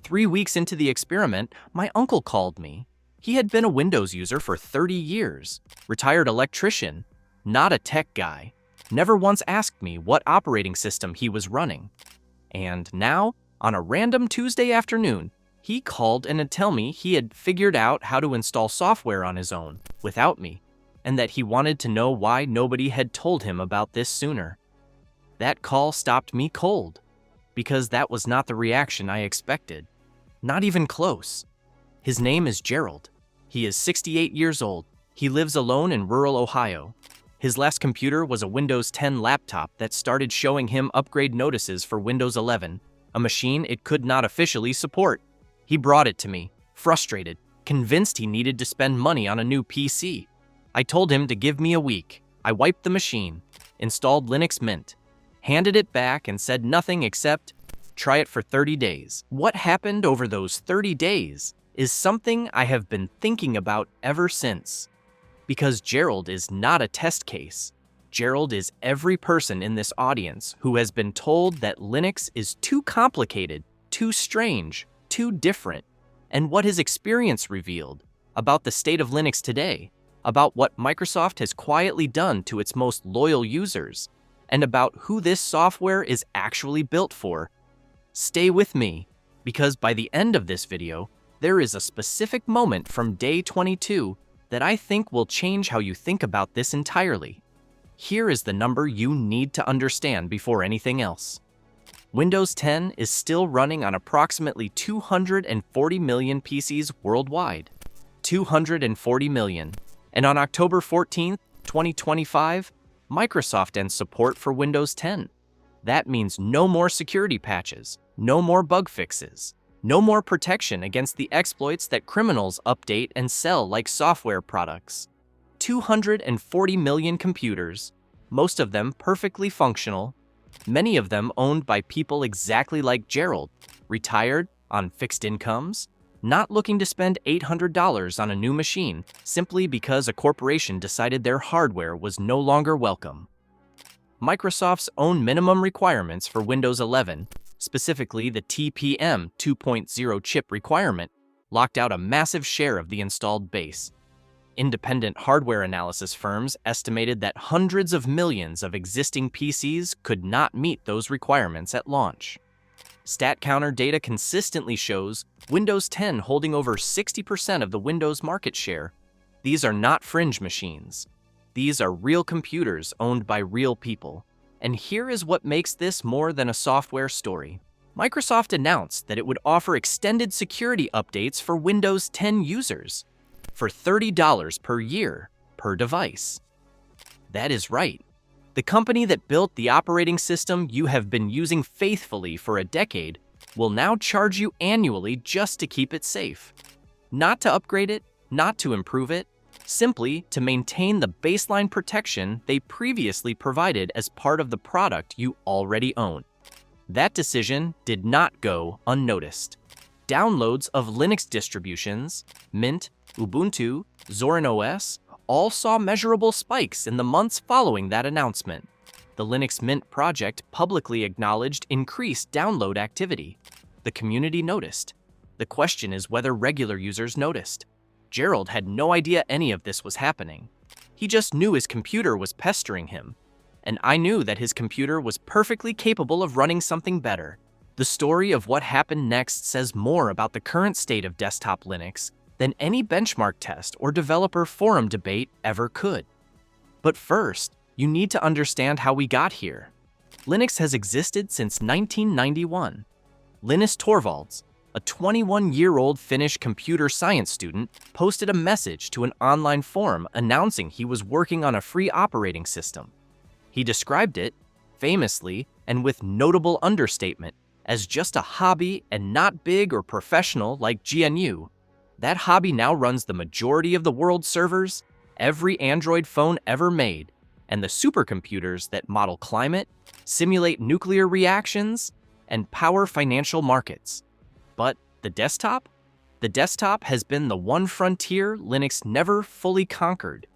3 weeks into the experiment, my uncle called me. He had been a Windows user for 30 years, retired electrician, not a tech guy, never once asked me what operating system he was running. And now, on a random Tuesday afternoon, he called and to tell me he had figured out how to install software on his own, without me, and that he wanted to know why nobody had told him about this sooner. That call stopped me cold, because that was not the reaction I expected. Not even close. His name is Gerald. He is 68 years old. He lives alone in rural Ohio. His last computer was a Windows 10 laptop that started showing him upgrade notices for Windows 11, a machine it could not officially support. He brought it to me, frustrated, convinced he needed to spend money on a new PC. I told him to give me a week. I wiped the machine, installed Linux Mint, handed it back and said nothing except, try it for 30 days. What happened over those 30 days is something I have been thinking about ever since. Because Gerald is not a test case. Gerald is every person in this audience who has been told that Linux is too complicated, too strange, too different, and what his experience revealed about the state of Linux today, about what Microsoft has quietly done to its most loyal users, and about who this software is actually built for. Stay with me, because by the end of this video, there is a specific moment from day 22 that I think will change how you think about this entirely. Here is the number you need to understand before anything else. Windows 10 is still running on approximately 240 million PCs worldwide. 240 million. And on October 14th, 2025, Microsoft ends support for Windows 10. That means no more security patches, no more bug fixes, no more protection against the exploits that criminals update and sell like software products. 240 million computers, most of them perfectly functional, many of them owned by people exactly like Gerald, retired, on fixed incomes, not looking to spend $800 on a new machine simply because a corporation decided their hardware was no longer welcome. Microsoft's own minimum requirements for Windows 11, specifically the TPM 2.0 chip requirement, locked out a massive share of the installed base. Independent hardware analysis firms estimated that hundreds of millions of existing PCs could not meet those requirements at launch. StatCounter data consistently shows Windows 10 holding over 60% of the Windows market share. These are not fringe machines. These are real computers owned by real people. And here is what makes this more than a software story. Microsoft announced that it would offer extended security updates for Windows 10 users for $30 per year per device. That is right. The company that built the operating system you have been using faithfully for a decade will now charge you annually just to keep it safe. Not to upgrade it, not to improve it, simply to maintain the baseline protection they previously provided as part of the product you already own. That decision did not go unnoticed. Downloads of Linux distributions, Mint, Ubuntu, Zorin OS, all saw measurable spikes in the months following that announcement. The Linux Mint project publicly acknowledged increased download activity. The community noticed. The question is whether regular users noticed. Gerald had no idea any of this was happening. He just knew his computer was pestering him. And I knew that his computer was perfectly capable of running something better. The story of what happened next says more about the current state of desktop Linux than any benchmark test or developer forum debate ever could. But first, you need to understand how we got here. Linux has existed since 1991. Linus Torvalds, a 21-year-old Finnish computer science student, posted a message to an online forum announcing he was working on a free operating system. He described it, famously and with notable understatement, as just a hobby and not big or professional like GNU. That hobby now runs the majority of the world's servers, every Android phone ever made, and the supercomputers that model climate, simulate nuclear reactions, and power financial markets. But the desktop? The desktop has been the one frontier Linux never fully conquered.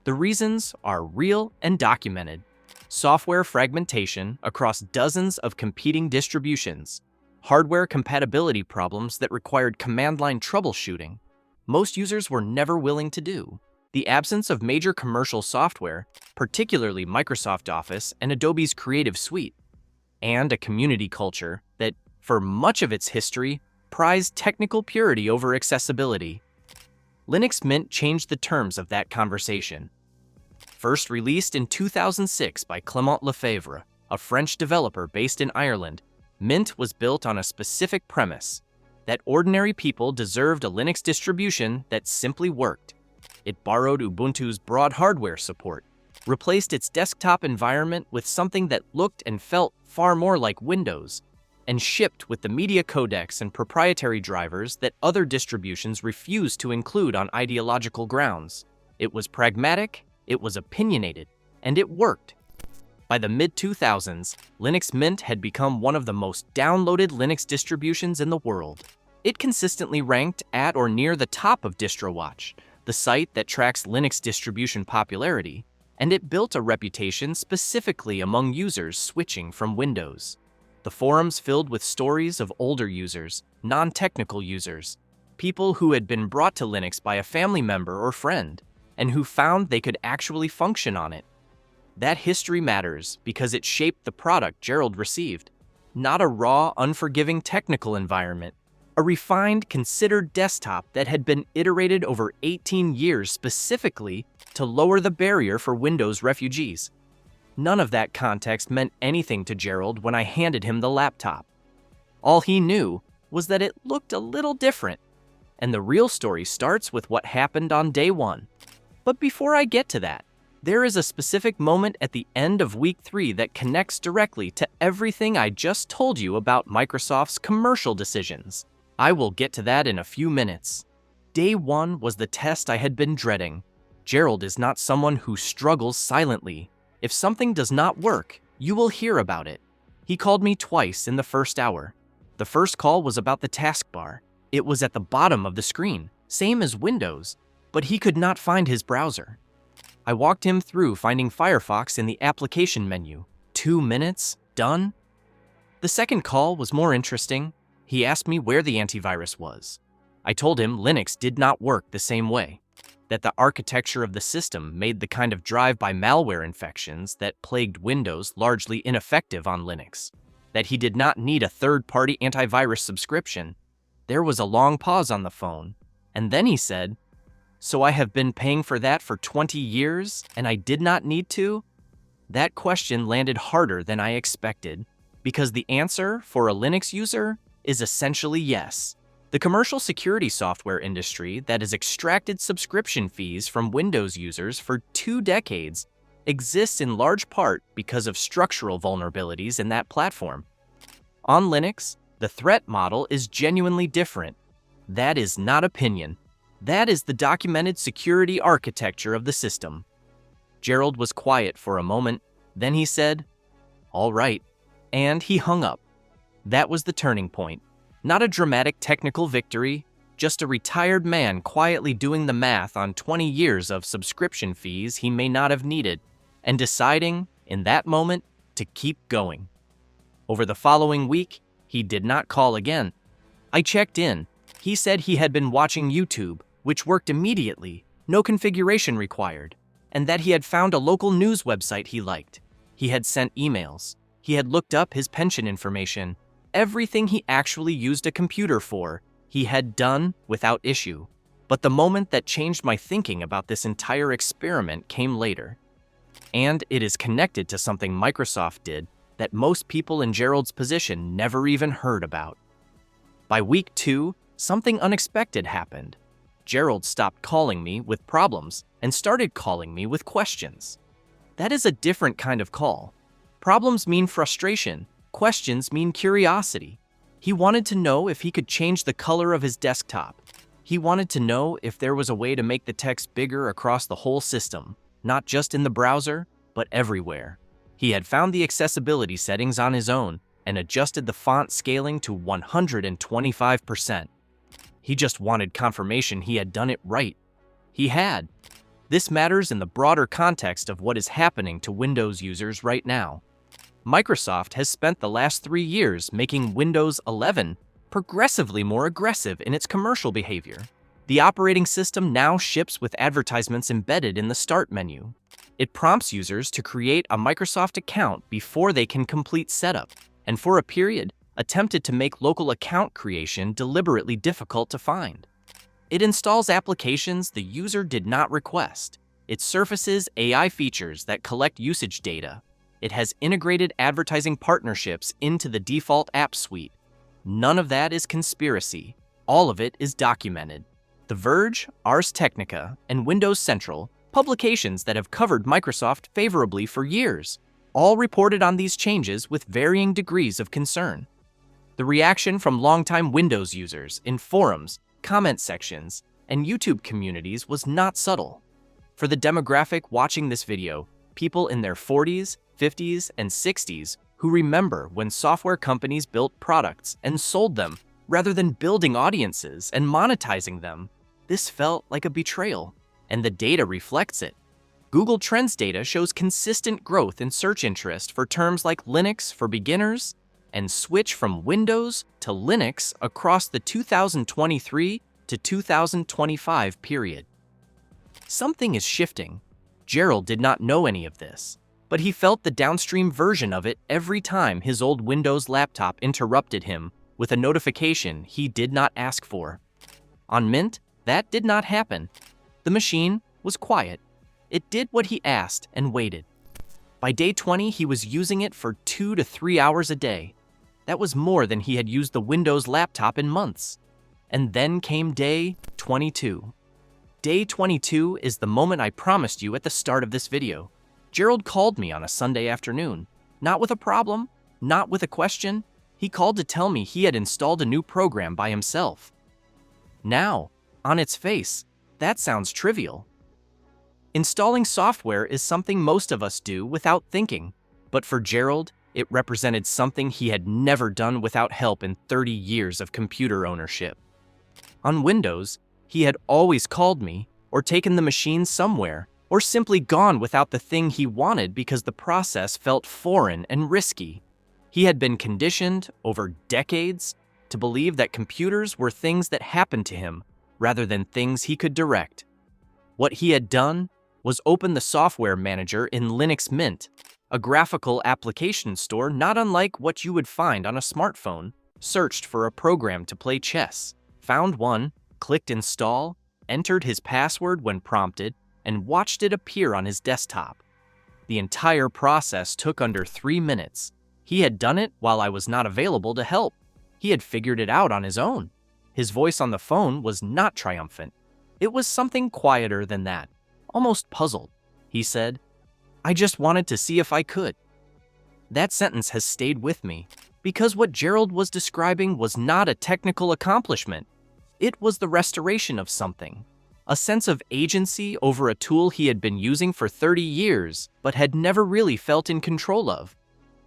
The reasons are real and documented. Software fragmentation across dozens of competing distributions, hardware compatibility problems that required command line troubleshooting most users were never willing to do. The absence of major commercial software, particularly Microsoft Office and Adobe's Creative Suite, and a community culture that, for much of its history, prized technical purity over accessibility. Linux Mint changed the terms of that conversation. First released in 2006 by Clément Lefebvre, a French developer based in Ireland, Mint was built on a specific premise: that ordinary people deserved a Linux distribution that simply worked. It borrowed Ubuntu's broad hardware support, replaced its desktop environment with something that looked and felt far more like Windows, and shipped with the media codecs and proprietary drivers that other distributions refused to include on ideological grounds. It was pragmatic, it was opinionated, and it worked. By the mid-2000s, Linux Mint had become one of the most downloaded Linux distributions in the world. It consistently ranked at or near the top of DistroWatch, the site that tracks Linux distribution popularity, and it built a reputation specifically among users switching from Windows. The forums filled with stories of older users, non-technical users, people who had been brought to Linux by a family member or friend, and who found they could actually function on it. That history matters because it shaped the product Gerald received. Not a raw, unforgiving technical environment, a refined, considered desktop that had been iterated over 18 years specifically to lower the barrier for Windows refugees. None of that context meant anything to Gerald when I handed him the laptop. All he knew was that it looked a little different, and the real story starts with what happened on day one. But before I get to that, there is a specific moment at the end of week 3 that connects directly to everything I just told you about Microsoft's commercial decisions. I will get to that in a few minutes. Day 1 was the test I had been dreading. Gerald is not someone who struggles silently. If something does not work, you will hear about it. He called me twice in the first hour. The first call was about the taskbar. It was at the bottom of the screen, same as Windows, but he could not find his browser. I walked him through finding Firefox in the application menu. 2 minutes, done. The second call was more interesting. He asked me where the antivirus was. I told him Linux did not work the same way, that the architecture of the system made the kind of drive-by malware infections that plagued Windows largely ineffective on Linux, that he did not need a third-party antivirus subscription. There was a long pause on the phone, and then he said, "So I have been paying for that for 20 years, and I did not need to?" That question landed harder than I expected, because the answer for a Linux user is essentially yes. The commercial security software industry that has extracted subscription fees from Windows users for 2 decades exists in large part because of structural vulnerabilities in that platform. On Linux, the threat model is genuinely different. That is not opinion. That is the documented security architecture of the system. Gerald was quiet for a moment, then he said, "All right," and he hung up. That was the turning point. Not a dramatic technical victory, just a retired man quietly doing the math on 20 years of subscription fees he may not have needed, and deciding, in that moment, to keep going. Over the following week, he did not call again. I checked in. He said he had been watching YouTube, which worked immediately, no configuration required, and that he had found a local news website he liked. He had sent emails. He had looked up his pension information. Everything he actually used a computer for, he had done without issue. But the moment that changed my thinking about this entire experiment came later. And it is connected to something Microsoft did that most people in Gerald's position never even heard about. By week 2, something unexpected happened. Gerald stopped calling me with problems and started calling me with questions. That is a different kind of call. Problems mean frustration. Questions mean curiosity. He wanted to know if he could change the color of his desktop. He wanted to know if there was a way to make the text bigger across the whole system, not just in the browser, but everywhere. He had found the accessibility settings on his own and adjusted the font scaling to 125%. He just wanted confirmation he had done it right. He had. This matters in the broader context of what is happening to Windows users right now. Microsoft has spent the last 3 years making Windows 11 progressively more aggressive in its commercial behavior. The operating system now ships with advertisements embedded in the Start menu. It prompts users to create a Microsoft account before they can complete setup, and for a period, attempted to make local account creation deliberately difficult to find. It installs applications the user did not request. It surfaces AI features that collect usage data. It has integrated advertising partnerships into the default app suite. None of that is conspiracy. All of it is documented. The Verge, Ars Technica, and Windows Central, publications that have covered Microsoft favorably for years, all reported on these changes with varying degrees of concern. The reaction from longtime Windows users in forums, comment sections, and YouTube communities was not subtle. For the demographic watching this video, people in their 40s, 50s, and 60s who remember when software companies built products and sold them rather than building audiences and monetizing them, this felt like a betrayal, and the data reflects it. Google Trends data shows consistent growth in search interest for terms like Linux for beginners and switch from Windows to Linux across the 2023 to 2025 period. Something is shifting. Gerald did not know any of this, but he felt the downstream version of it every time his old Windows laptop interrupted him with a notification he did not ask for. On Mint, that did not happen. The machine was quiet. It did what he asked and waited. By day 20, he was using it for 2 to 3 hours a day. That was more than he had used the Windows laptop in months. And then came day 22. Day 22 is the moment I promised you at the start of this video. Gerald called me on a Sunday afternoon, not with a problem, not with a question. He called to tell me he had installed a new program by himself. Now, on its face, that sounds trivial. Installing software is something most of us do without thinking, but for Gerald, it represented something he had never done without help in 30 years of computer ownership. On Windows, he had always called me, or taken the machine somewhere, or simply gone without the thing he wanted because the process felt foreign and risky. He had been conditioned, over decades, to believe that computers were things that happened to him, rather than things he could direct. What he had done was open the software manager in Linux Mint, a graphical application store not unlike what you would find on a smartphone, searched for a program to play chess, found one, clicked install, entered his password when prompted, and watched it appear on his desktop. The entire process took under 3 minutes. He had done it while I was not available to help. He had figured it out on his own. His voice on the phone was not triumphant. It was something quieter than that, almost puzzled. He said, "I just wanted to see if I could." That sentence has stayed with me, because what Gerald was describing was not a technical accomplishment. It was the restoration of something, a sense of agency over a tool he had been using for 30 years, but had never really felt in control of.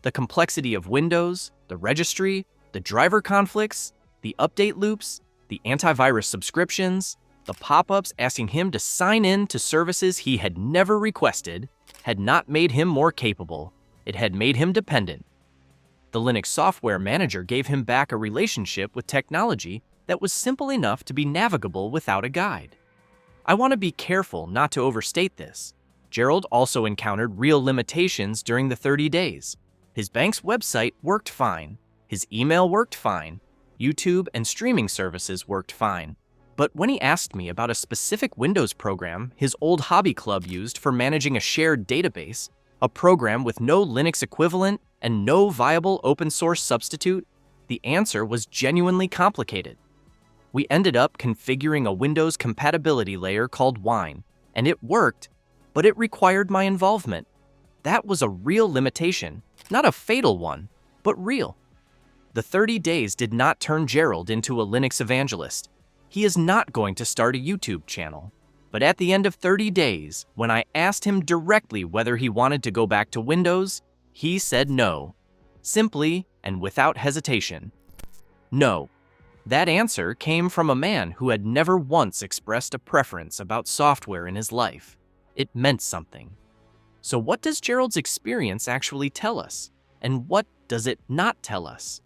The complexity of Windows, the registry, the driver conflicts, the update loops, the antivirus subscriptions, the pop-ups asking him to sign in to services he had never requested, had not made him more capable. It had made him dependent. The Linux software manager gave him back a relationship with technology that was simple enough to be navigable without a guide. I want to be careful not to overstate this. Gerald also encountered real limitations during the 30 days. His bank's website worked fine. His email worked fine. YouTube and streaming services worked fine. But when he asked me about a specific Windows program his old hobby club used for managing a shared database, a program with no Linux equivalent and no viable open source substitute, the answer was genuinely complicated. We ended up configuring a Windows compatibility layer called Wine, and it worked, but it required my involvement. That was a real limitation, not a fatal one, but real. The 30 days did not turn Gerald into a Linux evangelist. He is not going to start a YouTube channel. But at the end of 30 days, when I asked him directly whether he wanted to go back to Windows, he said no. Simply and without hesitation. No. That answer came from a man who had never once expressed a preference about software in his life. It meant something. So what does Gerald's experience actually tell us? and what does it not tell us?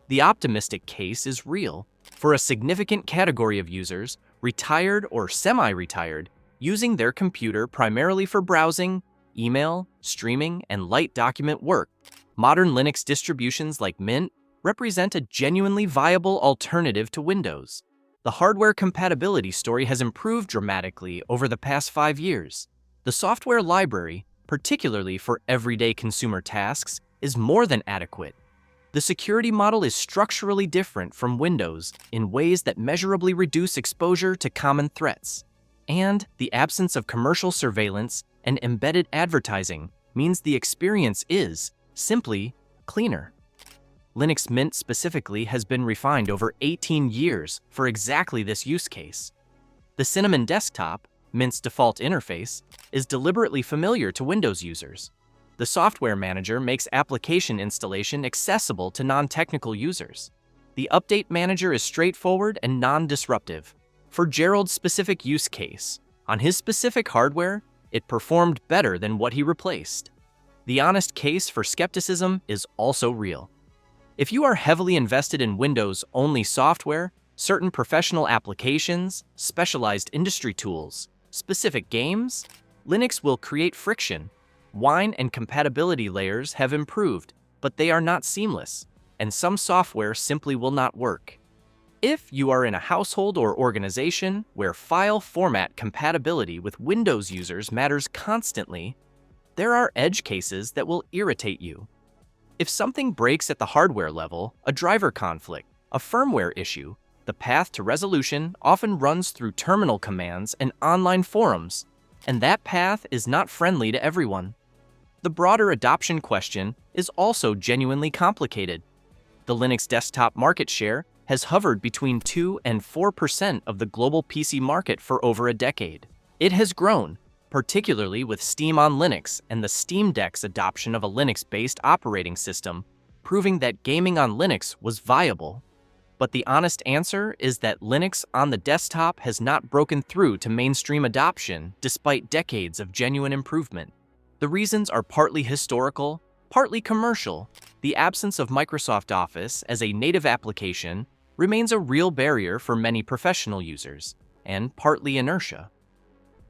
The optimistic case is real. For a significant category of users, retired or semi-retired, using their computer primarily for browsing, email, streaming, and light document work, modern Linux distributions like Mint represent a genuinely viable alternative to Windows. The hardware compatibility story has improved dramatically over the past 5 years. The software library, particularly for everyday consumer tasks, is more than adequate. The security model is structurally different from Windows in ways that measurably reduce exposure to common threats. And the absence of commercial surveillance and embedded advertising means the experience is, simply, cleaner. Linux Mint specifically has been refined over 18 years for exactly this use case. The Cinnamon desktop, Mint's default interface, is deliberately familiar to Windows users. The software manager makes application installation accessible to non-technical users. The update manager is straightforward and non-disruptive. For Gerald's specific use case, on his specific hardware, it performed better than what he replaced. The honest case for skepticism is also real. If you are heavily invested in Windows-only software, certain professional applications, specialized industry tools, specific games, Linux will create friction. Wine and compatibility layers have improved, but they are not seamless, and some software simply will not work. If you are in a household or organization where file format compatibility with Windows users matters constantly, there are edge cases that will irritate you. If something breaks at the hardware level, a driver conflict, a firmware issue, the path to resolution often runs through terminal commands and online forums, and that path is not friendly to everyone. The broader adoption question is also genuinely complicated. The Linux desktop market share has hovered between 2 and 4% of the global PC market for over a decade. It has grown, particularly with Steam on Linux and the Steam Deck's adoption of a Linux-based operating system, proving that gaming on Linux was viable. But the honest answer is that Linux on the desktop has not broken through to mainstream adoption despite decades of genuine improvement. The reasons are partly historical, partly commercial. The absence of Microsoft Office as a native application remains a real barrier for many professional users, and partly inertia.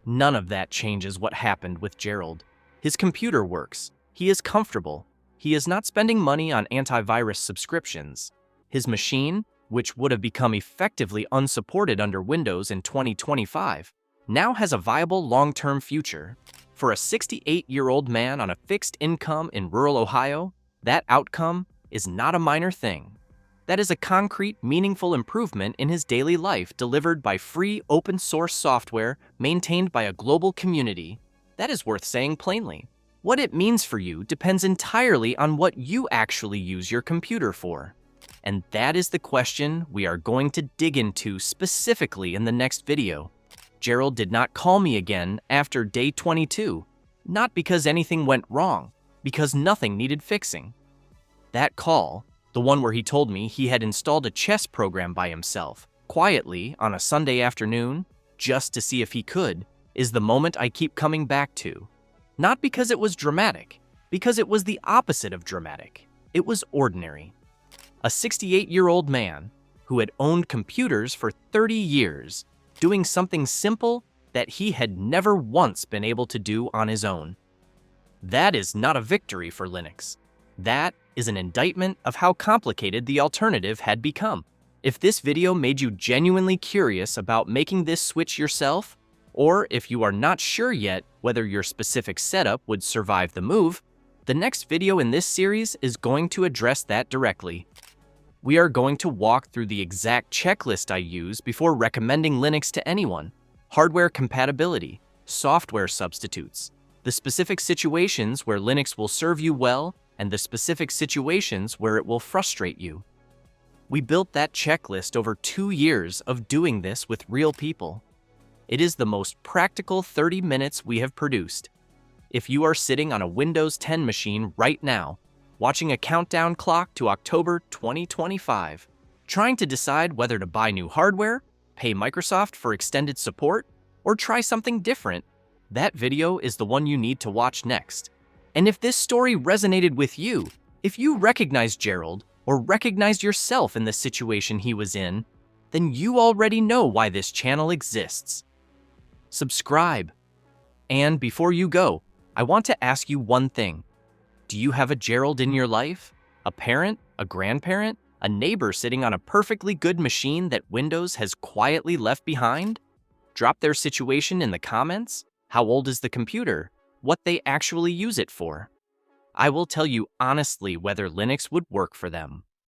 None of that changes what happened with Gerald. His computer works. He is comfortable. He is not spending money on antivirus subscriptions. His machine, which would have become effectively unsupported under Windows in 2025, now has a viable long-term future. For a 68-year-old man on a fixed income in rural Ohio, that outcome is not a minor thing. That is a concrete, meaningful improvement in his daily life delivered by free, open-source software maintained by a global community. That is worth saying plainly. What it means for you depends entirely on what you actually use your computer for. And that is the question we are going to dig into specifically in the next video. Gerald did not call me again after day 22, not because anything went wrong, because nothing needed fixing. That call, the one where he told me he had installed a chess program by himself, quietly on a Sunday afternoon, just to see if he could, is the moment I keep coming back to. Not because it was dramatic, because it was the opposite of dramatic. It was ordinary. A 68-year-old man who had owned computers for 30 years, doing something simple that he had never once been able to do on his own. That is not a victory for Linux. That is an indictment of how complicated the alternative had become. If this video made you genuinely curious about making this switch yourself, or if you are not sure yet whether your specific setup would survive the move, the next video in this series is going to address that directly. We are going to walk through the exact checklist I use before recommending Linux to anyone: hardware compatibility, software substitutes, the specific situations where Linux will serve you well, and the specific situations where it will frustrate you. We built that checklist over 2 years of doing this with real people. It is the most practical 30 minutes we have produced. If you are sitting on a Windows 10 machine right now, watching a countdown clock to October 2025, trying to decide whether to buy new hardware, pay Microsoft for extended support, or try something different, that video is the one you need to watch next. And if this story resonated with you, If you recognize Gerald or recognized yourself in the situation he was in, then you already know why this channel exists. Subscribe. And before you go, I want to ask you one thing. Do you have a Gerald in your life? A parent? A grandparent? A neighbor sitting on a perfectly good machine that Windows has quietly left behind? Drop their situation in the comments. How old is the computer? What they actually use it for? I will tell you honestly whether Linux would work for them.